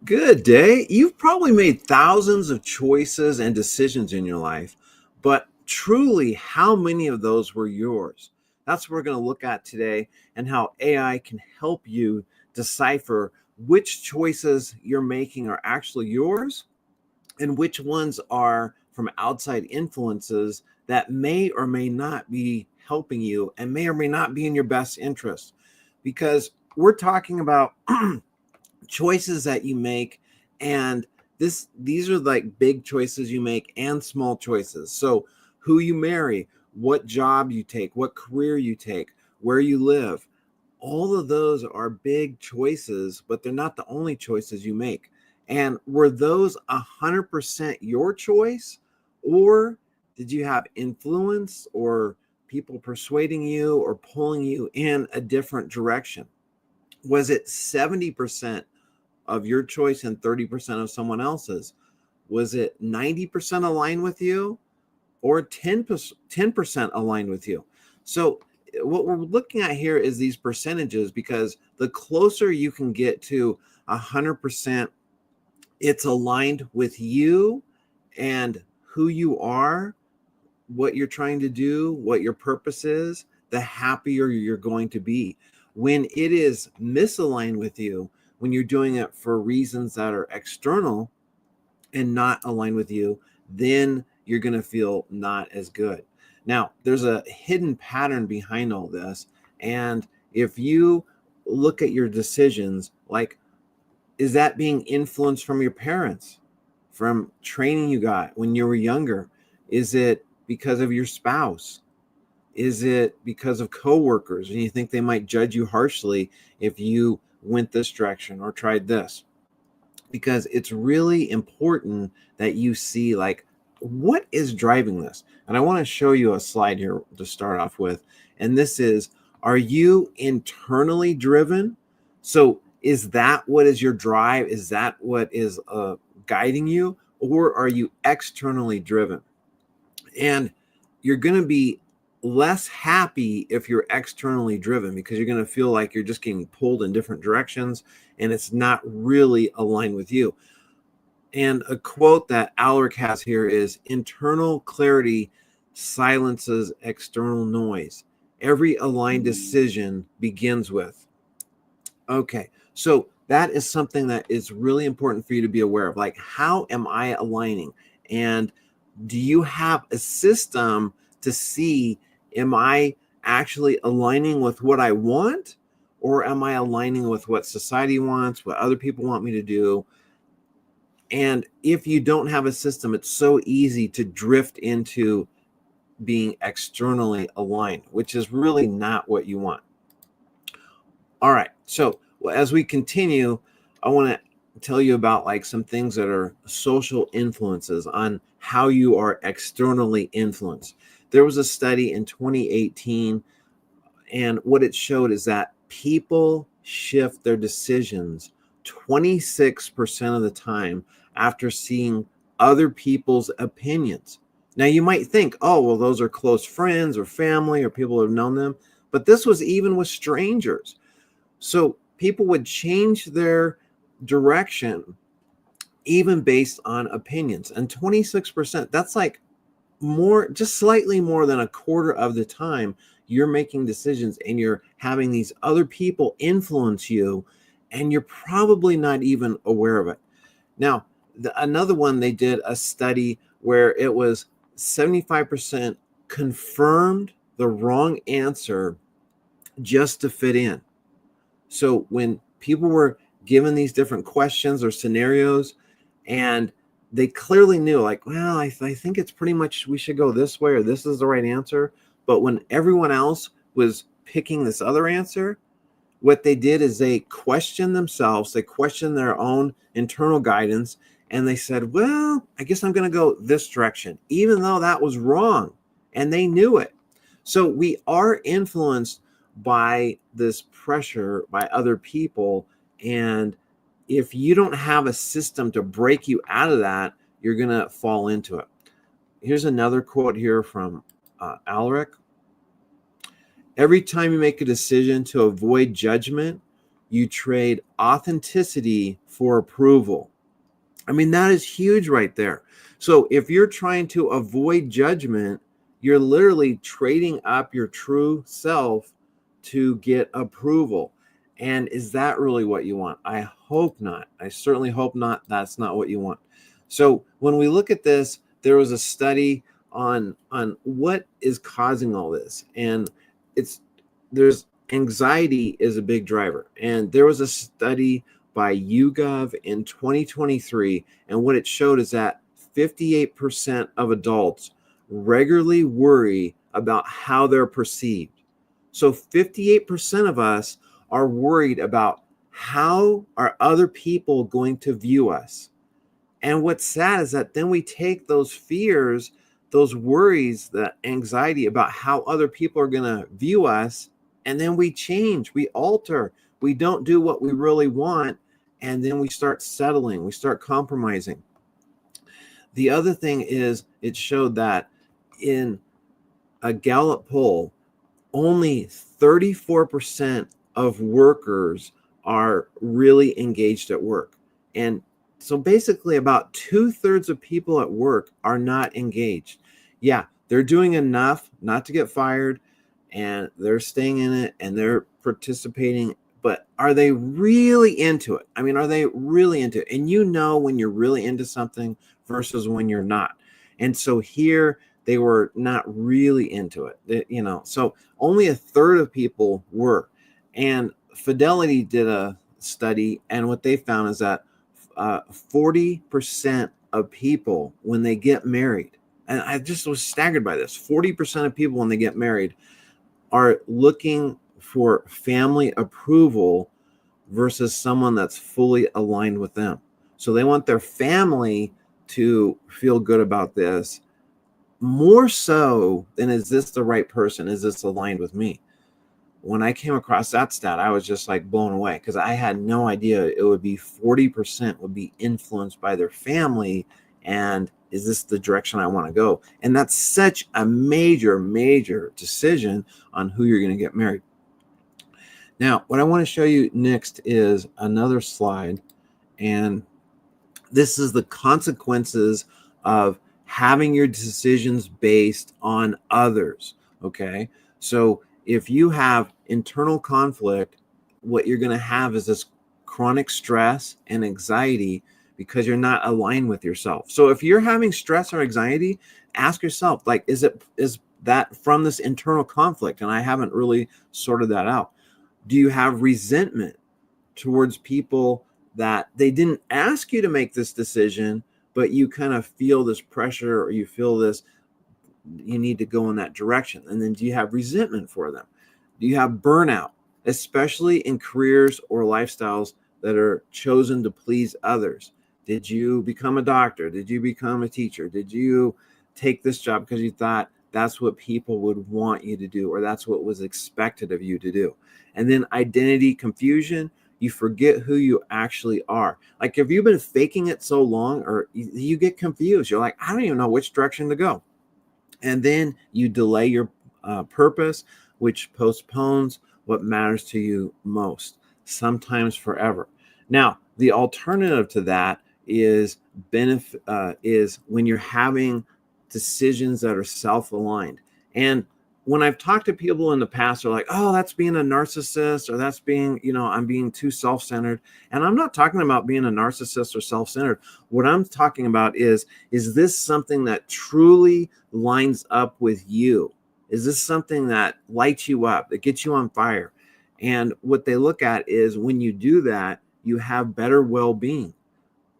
Good day. You've probably made thousands of choices and decisions in your life, but truly, how many of those were yours? That's what we're going to look at today and how AI can help you decipher which choices you're making are actually yours and which ones are from outside influences that may or may not be helping you and may or may not be in your best interest. Because we're talking about choices that you make, and these are like big choices you make and small choices. So who you marry, what job you take, what career you take, where you live, all of those are big choices, but they're not the only choices you make. And were those 100% your choice, or did you have influence or people persuading you or pulling you in a different direction? Was it 70% of your choice and 30% of someone else's? Was it 90% aligned with you or 10% aligned with you? So what we're looking at here is these percentages, because the closer you can get to 100%, it's aligned with you and who you are, what you're trying to do, what your purpose is, the happier you're going to be. When it is misaligned with you, when you're doing it for reasons that are external and not aligned with you, then you're going to feel not as good. Now, there's a hidden pattern behind all this. And if you look at your decisions, like, is that being influenced from your parents, from training you got when you were younger? Is it because of your spouse? Is it because of coworkers and you think they might judge you harshly if you went this direction or tried this? Because it's really important that you see, like, what is driving this. And I want to show you a slide here to start off with. And this is, are you internally driven? So is that what is your drive? Is that what is guiding you? Or are you externally driven? And you're going to be less happy if you're externally driven, because you're going to feel like you're just getting pulled in different directions and it's not really aligned with you. And a quote that Alaric has here is, internal clarity silences external noise. Every aligned decision begins with. Okay, so that is something that is really important for you to be aware of. Like, how am I aligning? And do you have a system to see, am I actually aligning with what I want, or am I aligning with what society wants, what other people want me to do? And if you don't have a system, it's so easy to drift into being externally aligned, which is really not what you want. All right, so as we continue, I want to tell you about like some things that are social influences on how you are externally influenced. There was a study in 2018, and what it showed is that people shift their decisions 26% of the time after seeing other people's opinions. Now you might think, oh, well, those are close friends or family or people who have known them, but this was even with strangers. So people would change their direction even based on opinions. And 26%, that's like more, just slightly more than a quarter of the time you're making decisions and you're having these other people influence you, and you're probably not even aware of it. Now, another one, they did a study where it was 75% confirmed the wrong answer just to fit in. So when people were given these different questions or scenarios, and they clearly knew, like, well, I think it's pretty much we should go this way, or this is the right answer. But when everyone else was picking this other answer, what they did is they questioned themselves, they questioned their own internal guidance, and they said, well, I guess I'm going to go this direction, even though that was wrong. And they knew it. So we are influenced by this pressure by other people. And if you don't have a system to break you out of that, you're going to fall into it. Here's another quote here from Alaric. Every time you make a decision to avoid judgment, you trade authenticity for approval. I mean, that is huge right there. So if you're trying to avoid judgment, you're literally trading up your true self to get approval. And is that really what you want? I hope not. I certainly hope not. That's not what you want. So when we look at this, there was a study on what is causing all this. And there's anxiety is a big driver. And there was a study by YouGov in 2023, and what it showed is that 58% of adults regularly worry about how they're perceived. So 58% of us are worried about how are other people going to view us. And what's sad is that then we take those fears, those worries, the anxiety about how other people are going to view us, and then we change, we alter, we don't do what we really want, and then we start settling, we start compromising. The other thing is it showed that in a Gallup poll, only 34% of workers are really engaged at work. And so basically about 2/3 of people at work are not engaged. Yeah, they're doing enough not to get fired, and they're staying in it and they're participating, but are they really into it? I mean, are they really into it? And you know when you're really into something versus when you're not. And so here they were not really into it, so only 1/3 of people were. And Fidelity did a study, and what they found is that 40% of people, when they get married, and I just was staggered by this, 40% of people when they get married are looking for family approval versus someone that's fully aligned with them. So they want their family to feel good about this more so than, is this the right person? Is this aligned with me? When I came across that stat, I was just like blown away, because I had no idea it would be 40% would be influenced by their family. And is this the direction I want to go? And that's such a major, major decision on who you're going to get married. Now, what I want to show you next is another slide. And this is the consequences of having your decisions based on others. Okay. So if you have internal conflict, what you're going to have is this chronic stress and anxiety because you're not aligned with yourself. So if you're having stress or anxiety, ask yourself, like, is that from this internal conflict? And I haven't really sorted that out. Do you have resentment towards people that they didn't ask you to make this decision, but you kind of feel this pressure, or you feel this, you need to go in that direction? And then do you have resentment for them? Do you have burnout, especially in careers or lifestyles that are chosen to please others? Did you become a doctor? Did you become a teacher? Did you take this job because you thought that's what people would want you to do, or that's what was expected of you to do? And then identity confusion. You forget who you actually are. Like, if you've been faking it so long, or you get confused, you're like, I don't even know which direction to go. And then you delay your purpose, which postpones what matters to you most, sometimes forever. Now, the alternative to that is when you're having decisions that are self-aligned. And when I've talked to people in the past, they're like, oh, that's being a narcissist, or that's being, I'm being too self-centered. And I'm not talking about being a narcissist or self-centered. What I'm talking about is this something that truly lines up with you? Is this something that lights you up, that gets you on fire? And what they look at is, when you do that, you have better well-being,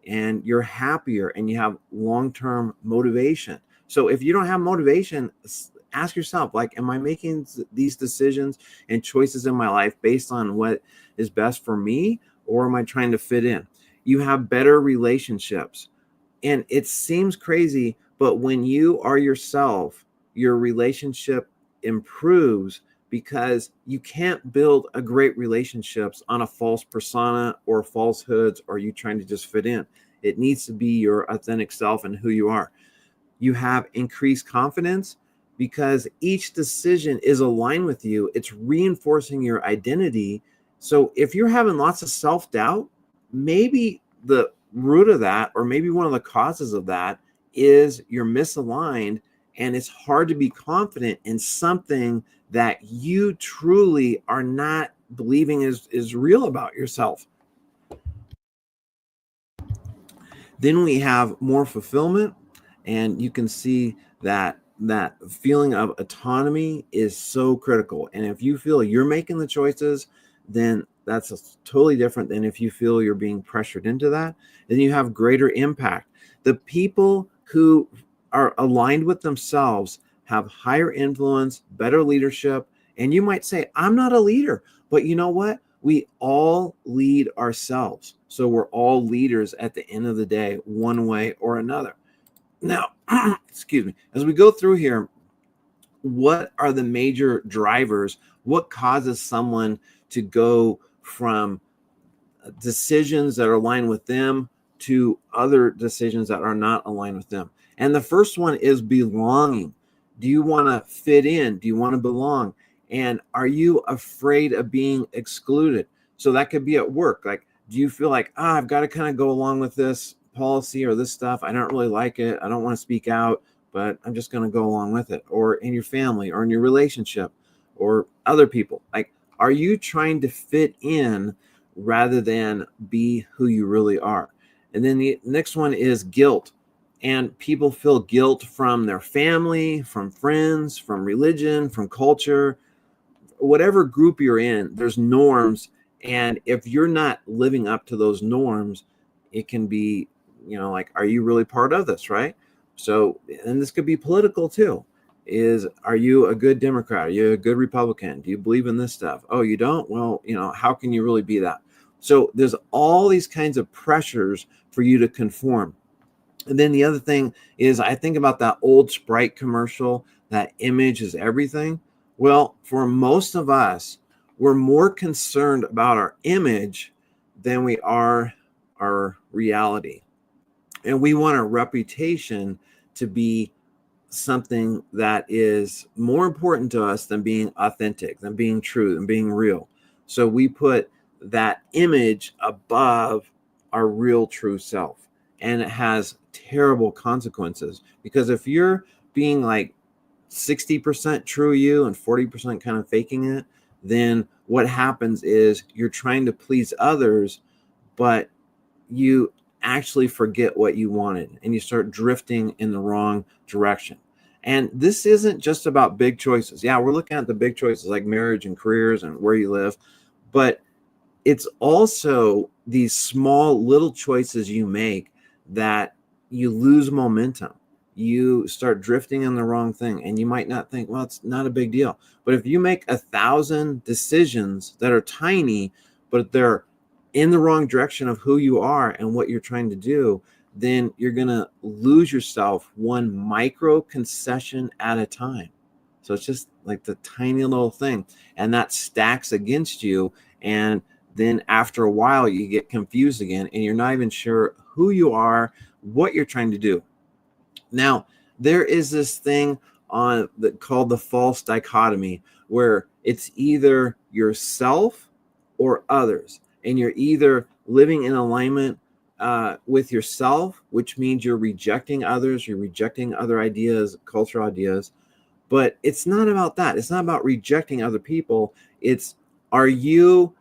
and you're happier, and you have long-term motivation. So if you don't have motivation, ask yourself, like, am I making these decisions and choices in my life based on what is best for me, or am I trying to fit in? You have better relationships. And it seems crazy, but when you are yourself, your relationship improves, because you can't build a great relationships on a false persona or falsehoods, or you trying to just fit in. It needs to be your authentic self and who you are. You have increased confidence because each decision is aligned with you. It's reinforcing your identity. So if you're having lots of self-doubt, maybe the root of that, or maybe one of the causes of that, is you're misaligned, and it's hard to be confident in something that you truly are not believing is real about yourself. Then we have more fulfillment, and you can see that that feeling of autonomy is so critical. And if you feel you're making the choices, then that's totally different than if you feel you're being pressured into that. Then you have greater impact. The people who are aligned with themselves have higher influence, better leadership. And you might say, I'm not a leader, but you know what? We all lead ourselves. So we're all leaders at the end of the day, one way or another. Now, excuse me, as we go through here, what are the major drivers? What causes someone to go from decisions that are aligned with them to other decisions that are not aligned with them? And the first one is belonging. Do you want to fit in? Do you want to belong? And are you afraid of being excluded? So that could be at work. Like, do you feel like, I've got to kind of go along with this policy or this stuff? I don't really like it. I don't want to speak out, but I'm just going to go along with it. Or in your family, or in your relationship, or other people. Like, are you trying to fit in rather than be who you really are? And then the next one is guilt. And people feel guilt from their family, from friends, from religion, from culture, whatever group you're in. There's norms. And if you're not living up to those norms, it can be, like, are you really part of this, right? So, and this could be political too. Are you a good Democrat? Are you a good Republican? Do you believe in this stuff? Oh, you don't? Well, how can you really be that? So there's all these kinds of pressures for you to conform. And then the other thing is, I think about that old Sprite commercial, that image is everything. Well, for most of us, we're more concerned about our image than we are our reality. And we want our reputation to be something that is more important to us than being authentic, than being true, than being real. So we put that image above our real true self. And it has terrible consequences, because if you're being like 60% true you and 40% kind of faking it, then what happens is you're trying to please others, but you actually forget what you wanted, and you start drifting in the wrong direction. And this isn't just about big choices. Yeah, we're looking at the big choices like marriage and careers and where you live, but it's also these small little choices you make that you lose momentum. You start drifting in the wrong thing, and you might not think, well, it's not a big deal. But if you make 1,000 decisions that are tiny, but they're in the wrong direction of who you are and what you're trying to do, then you're going to lose yourself one micro concession at a time. So it's just like the tiny little thing, and that stacks against you. And then after a while, you get confused again, and you're not even sure who you are, what you're trying to do. Now, there is this thing called the false dichotomy, where it's either yourself or others. And you're either living in alignment with yourself, which means you're rejecting others, you're rejecting other ideas, cultural ideas. But it's not about that. It's not about rejecting other people. It's, are you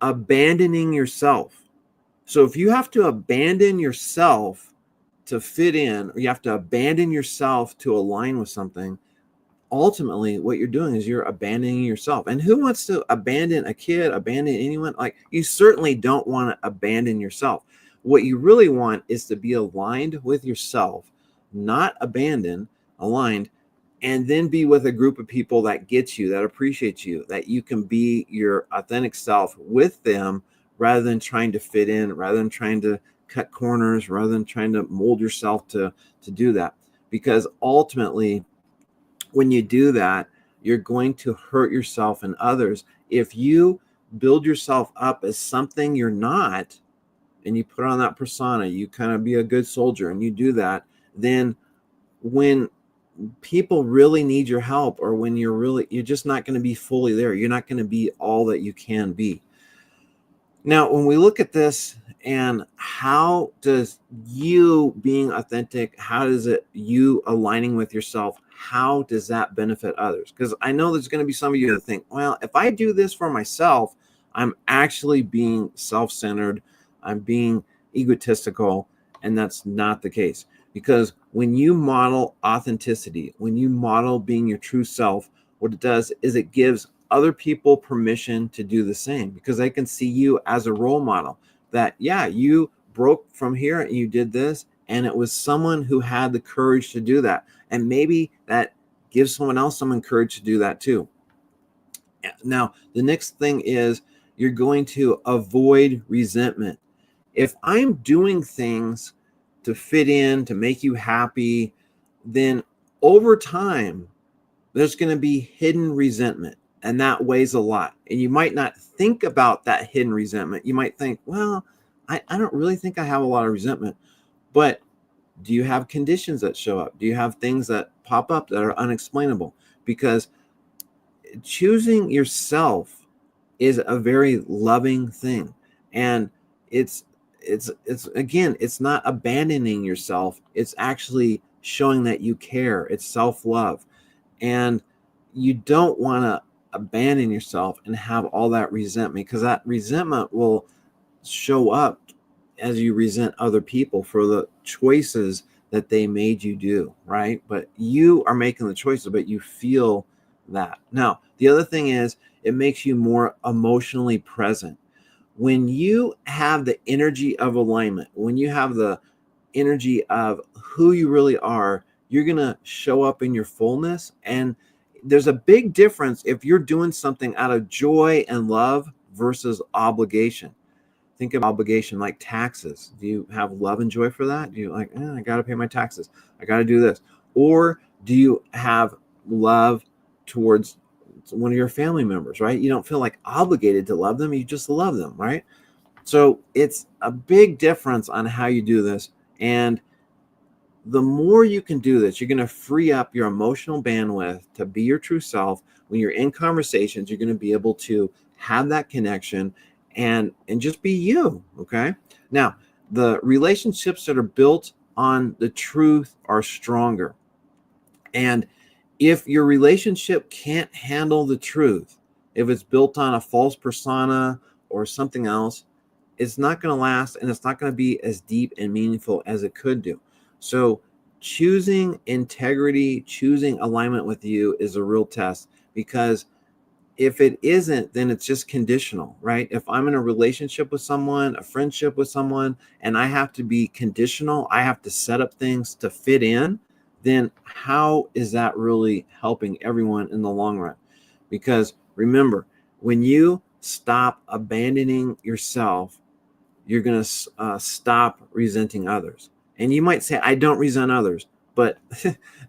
abandoning yourself? So if you have to abandon yourself to fit in, or you have to abandon yourself to align with something, ultimately what you're doing is you're abandoning yourself. And who wants to abandon a kid, abandon anyone? Like, you certainly don't want to abandon yourself. What you really want is to be aligned with yourself, not abandoned, aligned, and then be with a group of people that gets you, that appreciates you, that you can be your authentic self with them, rather than trying to fit in, rather than trying to cut corners, rather than trying to mold yourself to do that. Because ultimately, when you do that, you're going to hurt yourself and others. If you build yourself up as something you're not, and you put on that persona, you kind of be a good soldier, and you do that, then when people really need your help, or when you're just not going to be fully there, you're not going to be all that you can be. Now, when we look at this, and how does you being authentic, how does it you aligning with yourself, how does that benefit others? Because I know there's going to be some of you that think, well, if I do this for myself, I'm actually being self-centered, I'm being egotistical, and that's not the case. Because when you model authenticity, when you model being your true self, what it does is it gives other people permission to do the same, because they can see you as a role model that, yeah, you broke from here and you did this, and it was someone who had the courage to do that. And maybe that gives someone else some courage to do that too. Now, the next thing is you're going to avoid resentment. If I'm doing things to fit in, to make you happy, then over time, there's going to be hidden resentment, and that weighs a lot. And you might not think about that hidden resentment. You might think, well, I don't really think I have a lot of resentment. But do you have conditions that show up? Do you have things that pop up that are unexplainable? Because choosing yourself is a very loving thing. And it's again, it's not abandoning yourself. It's actually showing that you care. It's self-love. And you don't want to abandon yourself and have all that resentment, because that resentment will show up as you resent other people for the choices that they made you do, right? But you are making the choices, but you feel that. Now, the other thing is it makes you more emotionally present. When you have the energy of alignment, when you have the energy of who you really are, you're going to show up in your fullness. And there's a big difference if you're doing something out of joy and love versus obligation. Think of obligation like taxes. Do you have love and joy for that? Do you like, I got to pay my taxes, I got to do this? Or do you have love towards one of your family members, right? You don't feel like obligated to love them, you just love them, right? So it's a big difference on how you do this. And the more you can do this, you're going to free up your emotional bandwidth to be your true self. When you're in conversations, you're going to be able to have that connection and just be you. Okay. Now, the relationships that are built on the truth are stronger. And if your relationship can't handle the truth, if it's built on a false persona or something else, it's not going to last, and it's not going to be as deep and meaningful as it could do. So choosing integrity, choosing alignment with you is a real test, because if it isn't, then it's just conditional, right? If I'm in a relationship with someone, a friendship with someone, and I have to be conditional, I have to set up things to fit in, then how is that really helping everyone in the long run? Because remember, when you stop abandoning yourself, you're going to stop resenting others. And you might say, I don't resent others, but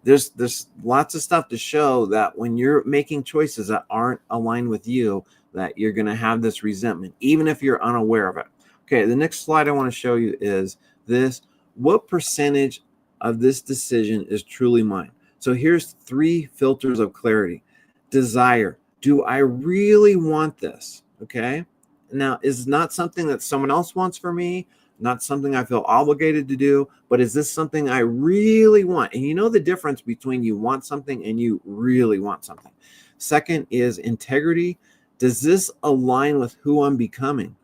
there's lots of stuff to show that when you're making choices that aren't aligned with you, that you're going to have this resentment, even if you're unaware of it. Okay, the next slide I want to show you is this. What percentage of this decision is truly mine? So here's 3 filters of clarity. Desire. Do I really want this? Okay. Now, is not something that someone else wants for me, not something I feel obligated to do, but is this something I really want? And you know the difference between you want something and you really want something. Second is integrity. Does this align with who I'm becoming?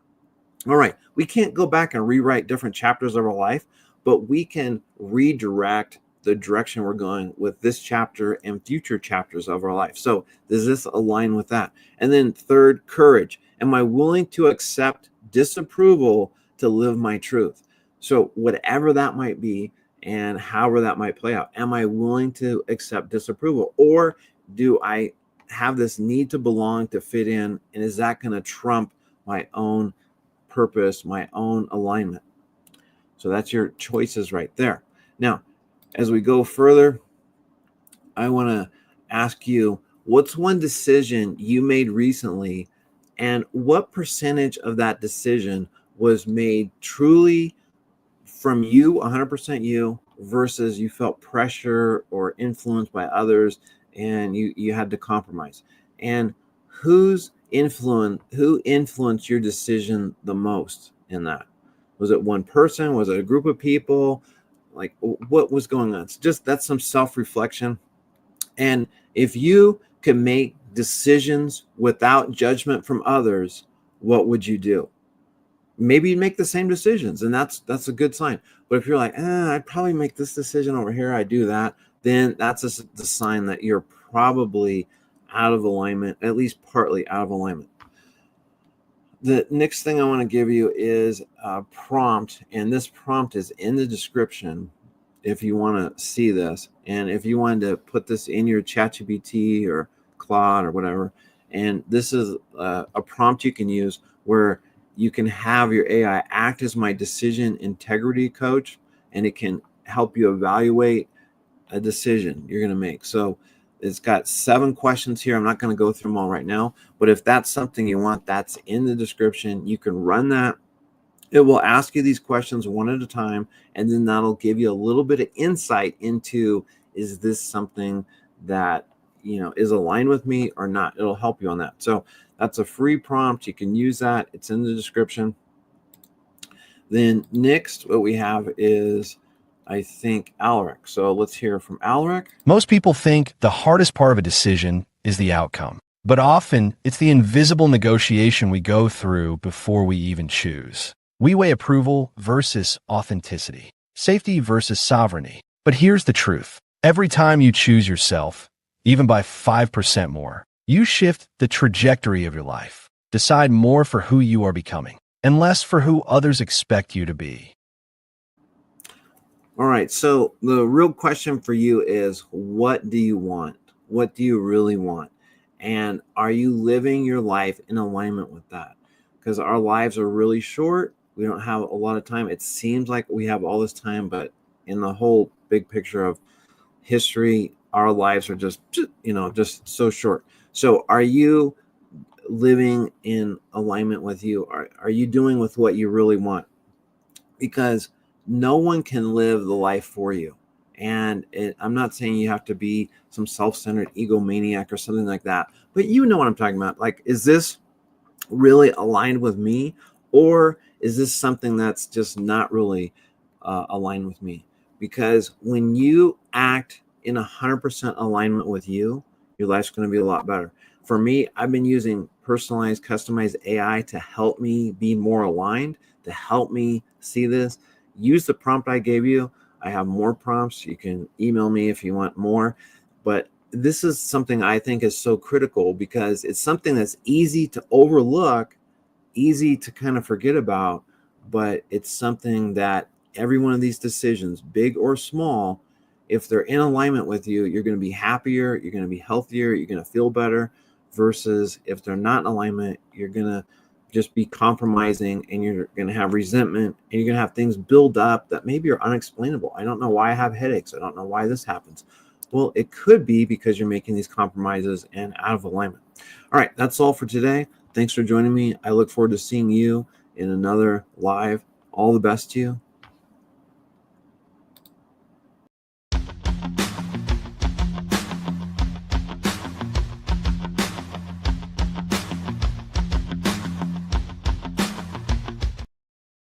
All right, we can't go back and rewrite different chapters of our life, but we can redirect the direction we're going with this chapter and future chapters of our life. So does this align with that? And then third, courage. Am I willing to accept disapproval to live my truth? So whatever that might be and however that might play out, am I willing to accept disapproval? Or do I have this need to belong, to fit in? And is that going to trump my own purpose, my own alignment? So that's your choices right there. Now, as we go further, I want to ask you, what's one decision you made recently, and what percentage of that decision was made truly from you, 100% you, versus you felt pressure or influenced by others and you had to compromise? And whose who influenced your decision the most in that? Was it one person? Was it a group of people? Like, what was going on? So just that's some self-reflection. And if you can make decisions without judgment from others, what would you do? Maybe you make the same decisions, and that's a good sign. But if you're like, I'd probably make this decision over here, I do that, then that's the sign that you're probably out of alignment, at least partly out of alignment. The next thing I want to give you is a prompt, and this prompt is in the description if you want to see this. And if you wanted to put this in your ChatGPT or Claude or whatever, and this is a prompt you can use where you can have your AI act as my decision integrity coach, and it can help you evaluate a decision you're going to make. So it's got 7 questions here. I'm not going to go through them all right now, but if that's something you want, that's in the description. You can run that. It will ask you these questions one at a time, and then that'll give you a little bit of insight into, is this something that, is aligned with me or not? It'll help you on that. So that's a free prompt. You can use that. It's in the description. Then next, what we have is, I think, Alric. So let's hear from Alric. Most people think the hardest part of a decision is the outcome, but often it's the invisible negotiation we go through before we even choose. We weigh approval versus authenticity, safety versus sovereignty. But here's the truth. Every time you choose yourself, even by 5% more, you shift the trajectory of your life. Decide more for who you are becoming and less for who others expect you to be. All right, so the real question for you is, what do you want? What do you really want? And are you living your life in alignment with that? Because our lives are really short. We don't have a lot of time. It seems like we have all this time, but in the whole big picture of history, our lives are just so short. So are you living in alignment with you? Are you doing with what you really want? Because no one can live the life for you. And I'm not saying you have to be some self-centered egomaniac or something like that, but you know what I'm talking about. Like, is this really aligned with me, or is this something that's just not really aligned with me? Because when you act in 100% alignment with you, your life's going to be a lot better. For me, I've been using personalized, customized AI to help me be more aligned, to help me see this. Use the prompt I gave you. I have more prompts. You can email me if you want more. But this is something I think is so critical because it's something that's easy to overlook, easy to kind of forget about, but it's something that every one of these decisions, big or small, if they're in alignment with you, you're going to be happier, you're going to be healthier, you're going to feel better, versus if they're not in alignment, you're going to just be compromising, and you're going to have resentment, and you're going to have things build up that maybe are unexplainable. I don't know why I have headaches. I don't know why this happens. Well, it could be because you're making these compromises and out of alignment. All right, that's all for today. Thanks for joining me. I look forward to seeing you in another live. All the best to you.